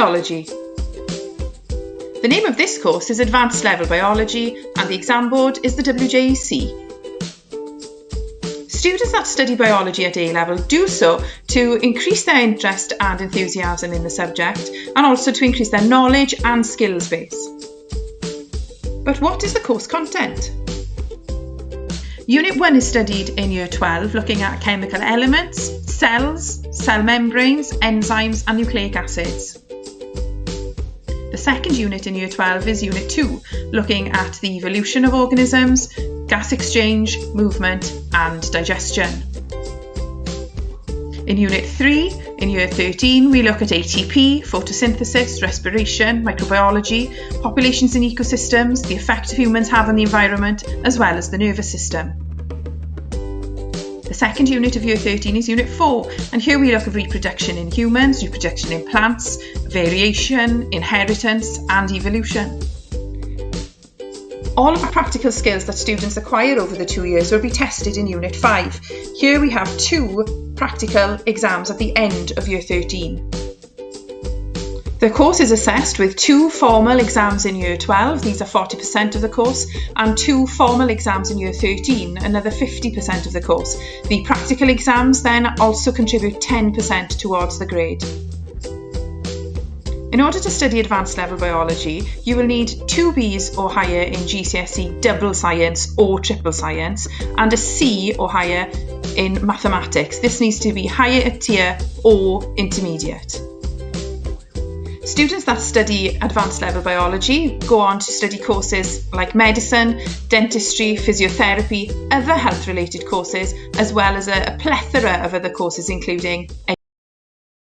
Biology. The name of this course is Advanced Level Biology and the exam board is the WJEC. Students that study biology at A-level do so to increase their interest and enthusiasm in the subject and also to increase their knowledge and skills base. But what is the course content? Unit 1 is studied in Year 12, looking at chemical elements, cells, cell membranes, enzymes and nucleic acids. The second unit in Year 12 is Unit 2, looking at the evolution of organisms, gas exchange, movement and digestion. In Unit 3, in Year 13, we look at ATP, photosynthesis, respiration, microbiology, populations and ecosystems, the effect humans have on the environment, as well as the nervous system. The second unit of Year 13 is Unit 4, and here we look at reproduction in humans, reproduction in plants, variation, inheritance and evolution. All of the practical skills that students acquire over the 2 years will be tested in Unit 5. Here we have 2 practical exams at the end of Year 13. The course is assessed with 2 formal exams in Year 12, these are 40% of the course, and 2 formal exams in Year 13, another 50% of the course. The practical exams then also contribute 10% towards the grade. In order to study Advanced Level Biology, you will need 2 Bs or higher in GCSE Double Science or Triple Science and a C or higher in Mathematics. This needs to be higher tier or intermediate. Students that study Advanced Level Biology go on to study courses like medicine, dentistry, physiotherapy, other health related courses, as well as a plethora of other courses including